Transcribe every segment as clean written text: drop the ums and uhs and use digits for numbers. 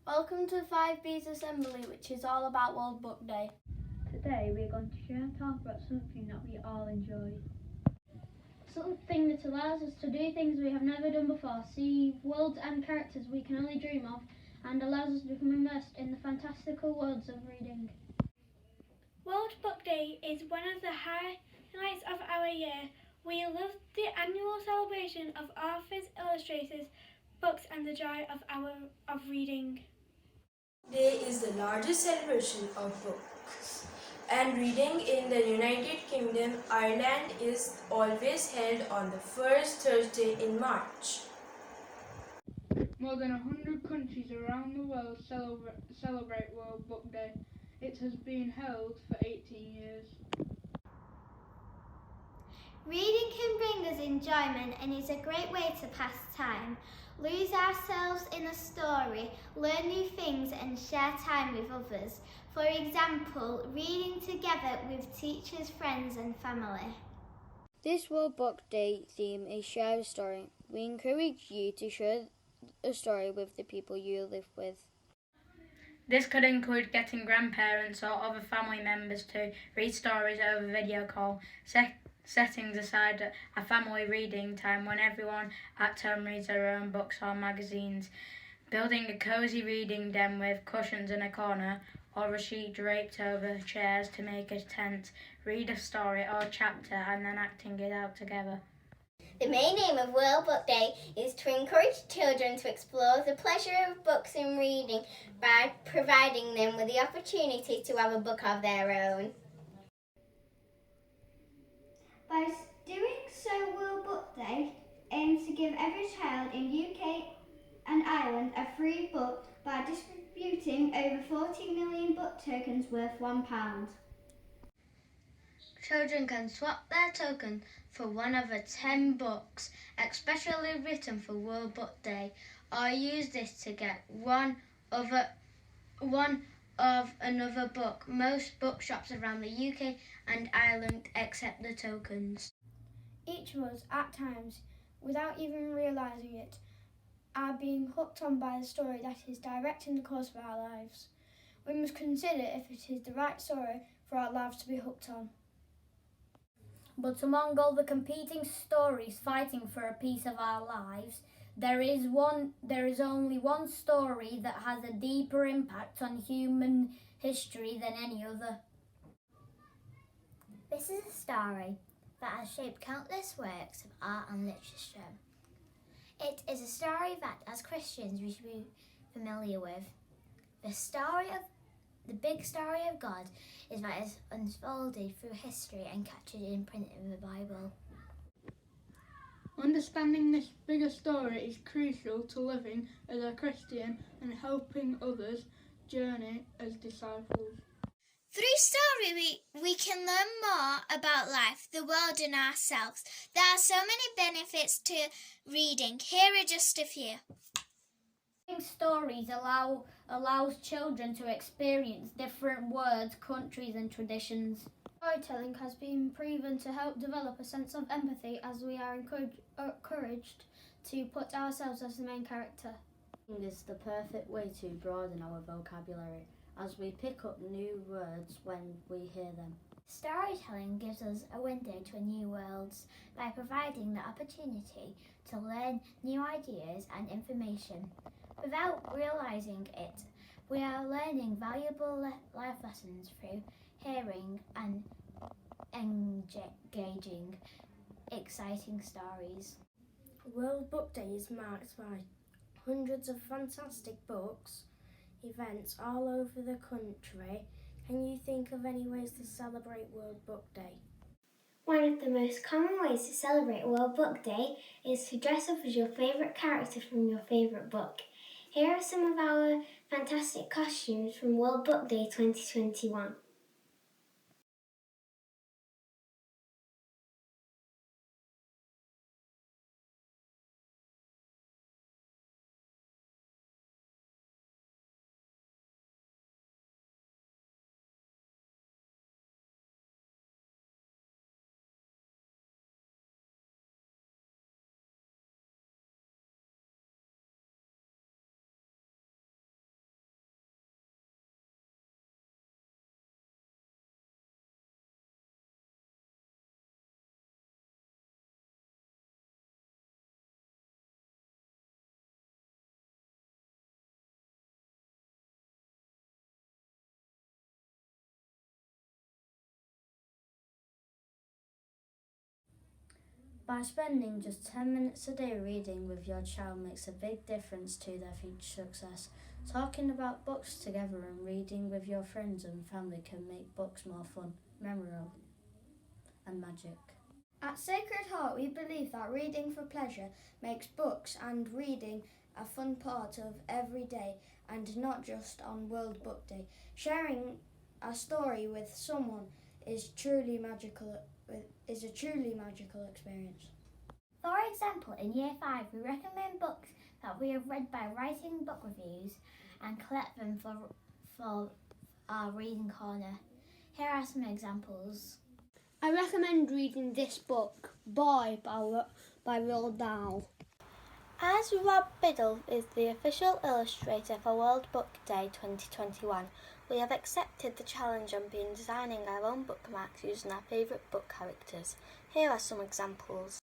Welcome to 5B's Assembly, which is all about World Book Day. Today we're going to share and talk about something that we all enjoy. Something that allows us to do things we have never done before, see worlds and characters we can only dream of, and allows us to become immersed in the fantastical worlds of reading. World Book Day is one of the highlights of our year. We love the annual celebration of authors, illustrators, books and the joy of reading. Day is the largest celebration of books and reading in the United Kingdom. Ireland is always held on the first Thursday in March. More than 100 countries around the world celebrate World Book Day. It has been held for 18 years. Reading can bring us enjoyment and is a great way to pass time. Lose ourselves in a story, learn new things and share time with others. For example, reading together with teachers, friends and family. This World Book Day theme is Share a Story. We encourage you to share a story with the people you live with. This could include getting grandparents or other family members to read stories over video call, setting aside a family reading time when everyone at home reads their own books or magazines, building a cosy reading den with cushions in a corner or a sheet draped over chairs to make a tent, read a story or chapter and then acting it out together. The main aim of World Book Day is to encourage children to explore the pleasure of books and reading by providing them with the opportunity to have a book of their own. By doing so, World Book Day aims to give every child in UK and Ireland a free book by distributing over 40 million book tokens worth £1. Children can swap their token for one of the 10 books especially written for World Book Day, or use this to get one of another book. Most bookshops around the UK and Ireland accept the tokens. Each of us, at times, without even realising it, are being hooked on by the story that is directing the course of our lives. We must consider if it is the right story for our lives to be hooked on. But among all the competing stories fighting for a piece of our lives, there is only one story that has a deeper impact on human history than any other. This is a story that has shaped countless works of art and literature. It is a story that, as Christians, we should be familiar with. The big story of God is that is unfolded through history and captured in print in the Bible. Understanding this bigger story is crucial to living as a Christian and helping others journey as disciples. Through story, we can learn more about life, the world and ourselves. There are so many benefits to reading. Here are just a few. Reading stories allows children to experience different words, countries and traditions. Storytelling has been proven to help develop a sense of empathy as we are encouraged to put ourselves as the main character. Reading is the perfect way to broaden our vocabulary, as we pick up new words when we hear them. Storytelling gives us a window to new worlds by providing the opportunity to learn new ideas and information. Without realising it, we are learning valuable life lessons through hearing and engaging exciting stories. World Book Day is marked by hundreds of fantastic books, events all over the country. Can you think of any ways to celebrate World Book Day? One of the most common ways to celebrate World Book Day is to dress up as your favourite character from your favourite book. Here are some of our fantastic costumes from World Book Day 2021. By spending just 10 minutes a day reading with your child makes a big difference to their future success. Talking about books together and reading with your friends and family can make books more fun, memorable, and magic. At Sacred Heart, we believe that reading for pleasure makes books and reading a fun part of every day and not just on World Book Day. Sharing a story with someone is a truly magical experience. For example, in Year 5, we recommend books that we have read by writing book reviews and collect them for our reading corner. Here are some examples. I recommend reading this book, Boy by Roald Dahl. As Rob Biddle is the official illustrator for World Book Day 2021, we have accepted the challenge and been designing our own bookmarks using our favourite book characters. Here are some examples.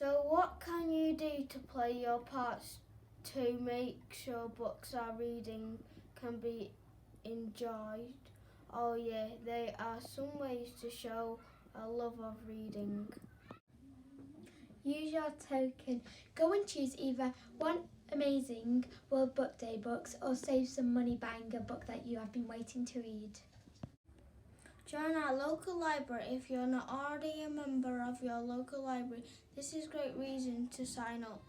So what can you do to play your parts to make sure books are reading can be enjoyed? Oh yeah, there are some ways to show a love of reading. Use your token. Go and choose either one amazing World Book Day books or save some money buying a book that you have been waiting to read. Join our local library if you're not already a member of your local library. This is a great reason to sign up.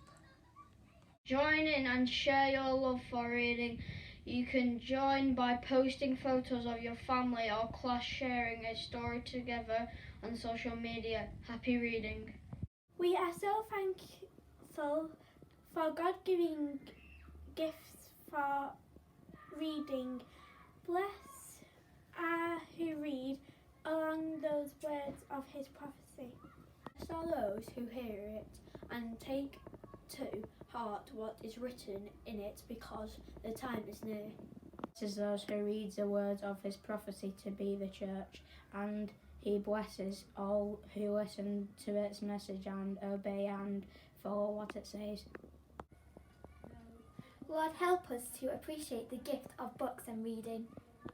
Join in and share your love for reading. You can join by posting photos of your family or class sharing a story together on social media. Happy reading. We are so thankful for God giving gifts for reading. Bless who read along those words of his prophecy. Blessed are those who hear it and take to heart what is written in it, because the time is near. Blesses those who read the words of his prophecy to be the church, and he blesses all who listen to its message and obey and follow what it says. Lord, help us to appreciate the gift of books and reading.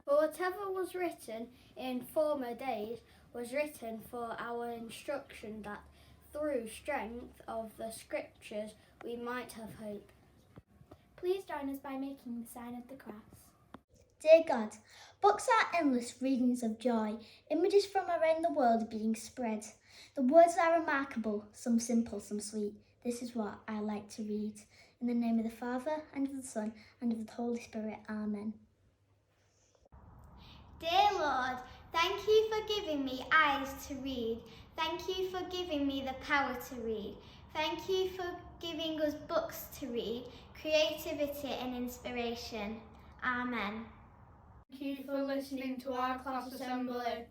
For whatever was written in former days was written for our instruction, that through strength of the scriptures we might have hope. Please join us by making the sign of the cross. Dear God, books are endless readings of joy, images from around the world being spread. The words are remarkable, some simple, some sweet. This is what I like to read. In the name of the Father, and of the Son, and of the Holy Spirit. Amen. Dear Lord, thank you for giving me eyes to read. Thank you for giving me the power to read. Thank you for giving us books to read, creativity and inspiration. Amen. Thank you for listening to our class assembly.